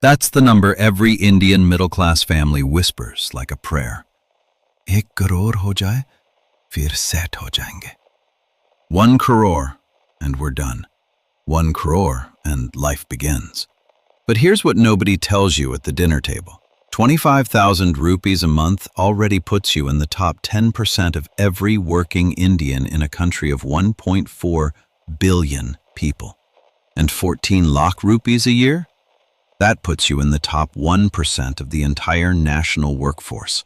That's the number every Indian middle-class family whispers like a prayer. 1 crore ho jaye, fir set ho jayenge. 1 crore, and we're done. 1 crore, and life begins. But here's what nobody tells you at the dinner table. 25,000 rupees a month already puts you in the top 10% of every working Indian in a country of 1.4 billion people. And 14 lakh rupees a year? That puts you in the top 1% of the entire national workforce.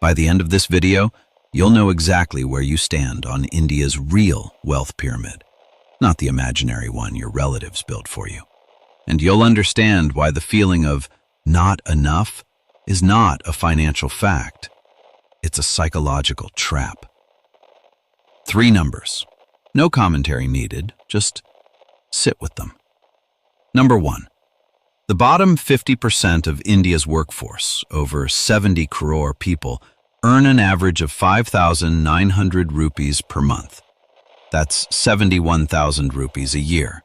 By the end of this video, you'll know exactly where you stand on India's real wealth pyramid, not the imaginary one your relatives built for you. And you'll understand why the feeling of not enough is not a financial fact. It's a psychological trap. 3 numbers. No commentary needed, just sit with them. Number 1. The bottom 50% of India's workforce, over 70 crore people, earn an average of 5,900 rupees per month. That's 71,000 rupees a year.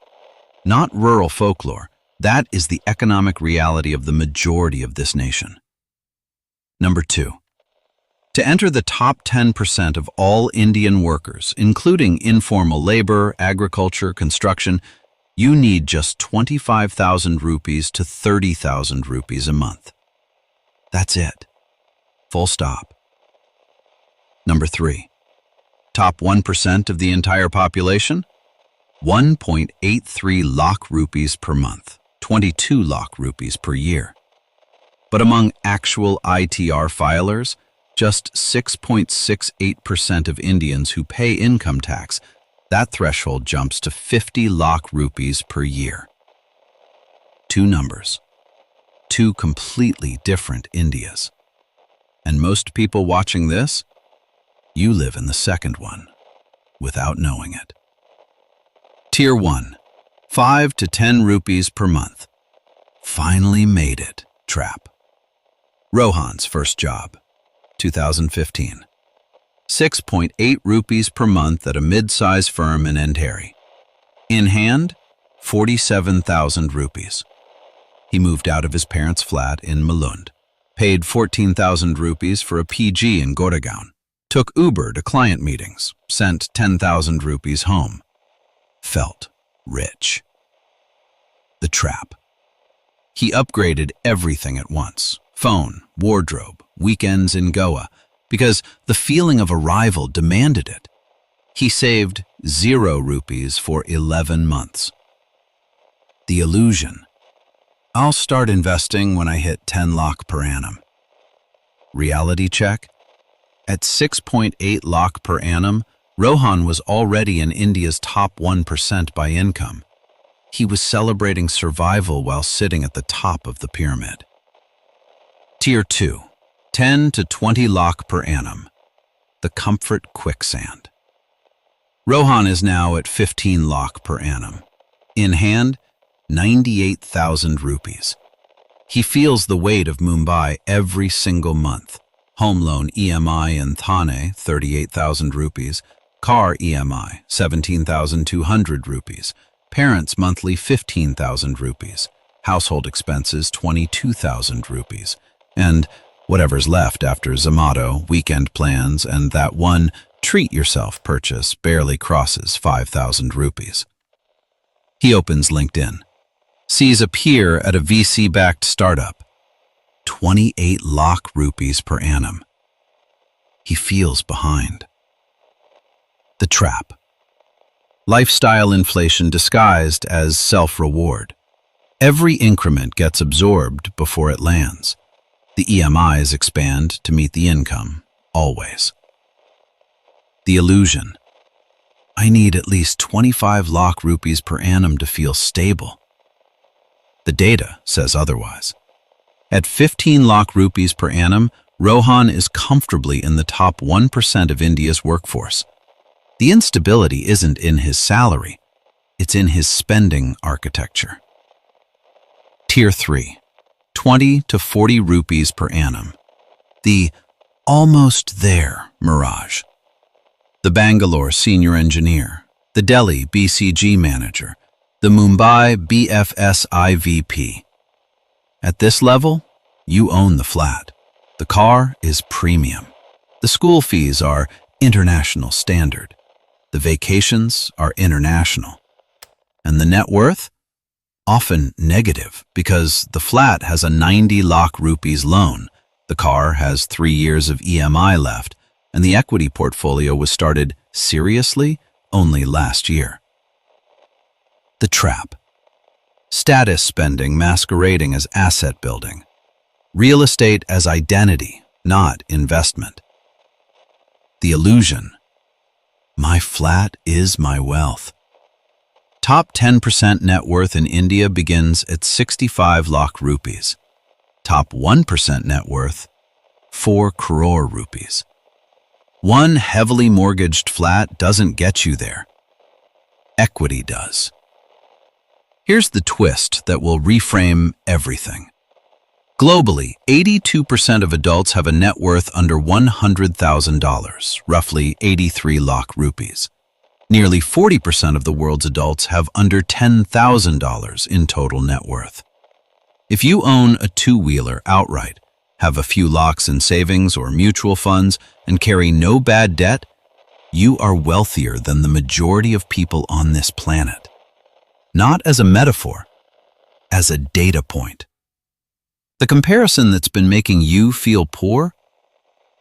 Not rural folklore. That is the economic reality of the majority of this nation. Number 2. To enter the top 10% of all Indian workers, including informal labor, agriculture, construction, you need just 25,000 rupees to 30,000 rupees a month. That's it. Full stop. Number 3. Top 1% of the entire population? 1.83 lakh rupees per month, 22 lakh rupees per year. But among actual ITR filers, just 6.68% of Indians who pay income tax, that threshold jumps to 50 lakh rupees per year. 2 numbers. 2 completely different Indias. And most people watching this, you live in the second one, without knowing it. Tier 1. 5 to 10 rupees per month. Finally made it. Trap. Rohan's first job, 2015. 6.8 rupees per month at a mid-size firm in Andheri. In hand, 47,000 rupees. He moved out of his parents' flat in Malund, paid 14,000 rupees for a PG in Goregaon, took Uber to client meetings, sent 10,000 rupees home. Felt rich. The trap. He upgraded everything at once. Phone, wardrobe, weekends in Goa, because the feeling of arrival demanded it. He saved 0 rupees for 11 months. The illusion. I'll start investing when I hit 10 lakh per annum. Reality check. At 6.8 lakh per annum, Rohan was already in India's top 1% by income. He was celebrating survival while sitting at the top of the pyramid. Tier 2. 10 to 20 lakh per annum. The comfort quicksand. Rohan is now at 15 lakh per annum. In hand, 98,000 rupees. He feels the weight of Mumbai every single month. Home loan EMI in Thane, 38,000 rupees. Car EMI, 17,200 rupees. Parents' monthly 15,000 rupees. Household expenses, 22,000 rupees. And whatever's left after Zomato, weekend plans, and that one treat-yourself purchase barely crosses 5,000 rupees. He opens LinkedIn, sees a peer at a VC-backed startup, 28 lakh rupees per annum. He feels behind. The trap. Lifestyle inflation disguised as self-reward. Every increment gets absorbed before it lands. The EMIs expand to meet the income, always. The illusion. I need at least 25 lakh rupees per annum to feel stable. The data says otherwise. At 15 lakh rupees per annum, Rohan is comfortably in the top 1% of India's workforce. The instability isn't in his salary, it's in his spending architecture. Tier 3. 20 to 40 rupees per annum. The almost there mirage. The Bangalore senior engineer, the Delhi BCG manager, the Mumbai BFSI VP. At this level, you own the flat. The car is premium. The school fees are international standard. The vacations are international. And the net worth? Often negative, because the flat has a 90 lakh rupees loan, the car has 3 years of EMI left, and the equity portfolio was started seriously only last year. The trap. Status spending masquerading as asset building. Real estate as identity, not investment. The illusion. My flat is my wealth. Top 10% net worth in India begins at 65 lakh rupees. Top 1% net worth, 4 crore rupees. One heavily mortgaged flat doesn't get you there. Equity does. Here's the twist that will reframe everything. Globally, 82% of adults have a net worth under $100,000, roughly 83 lakh rupees. Nearly 40% of the world's adults have under $10,000 in total net worth. If you own a two-wheeler outright, have a few lakhs in savings or mutual funds, and carry no bad debt, you are wealthier than the majority of people on this planet. Not as a metaphor, as a data point. The comparison that's been making you feel poor?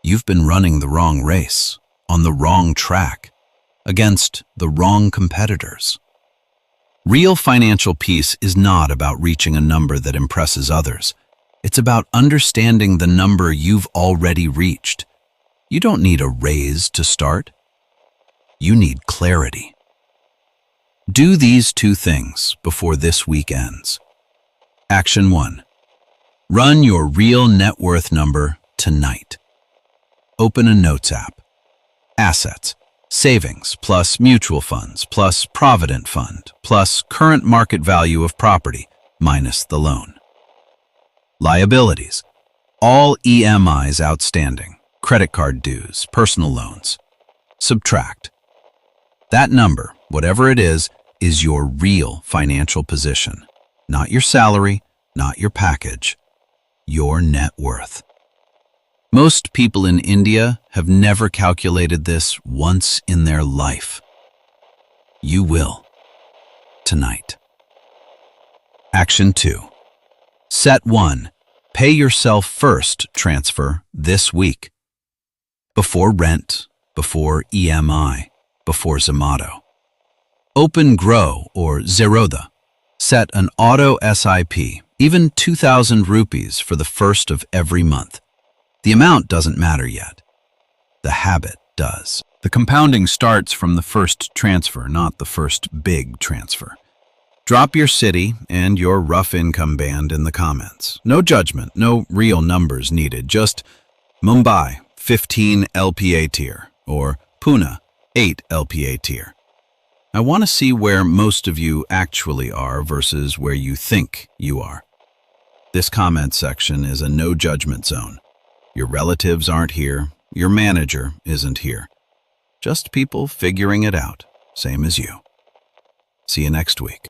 You've been running the wrong race, on the wrong track, against the wrong competitors. Real financial peace is not about reaching a number that impresses others. It's about understanding the number you've already reached. You don't need a raise to start. You need clarity. Do these 2 things before this week ends. Action 1. Run your real net worth number tonight. Open a notes app. Assets. Savings plus mutual funds plus provident fund plus current market value of property minus the loan. Liabilities. All EMIs outstanding, credit card dues, personal loans. Subtract. That number, whatever it is your real financial position. Not your salary, not your package, your net worth. Most people in India have never calculated this once in their life. You will. Tonight. Action 2. Set 1. Pay yourself first transfer this week. Before rent, before EMI, before Zomato. Open Grow or Zerodha. Set an auto SIP, even 2,000 rupees for the first of every month. The amount doesn't matter yet. The habit does. The compounding starts from the first transfer, not the first big transfer. Drop your city and your rough income band in the comments. No judgment, no real numbers needed, just Mumbai, 15 LPA tier, or Pune, 8 LPA tier. I want to see where most of you actually are versus where you think you are. This comment section is a no judgment zone. Your relatives aren't here. Your manager isn't here. Just people figuring it out, same as you. See you next week.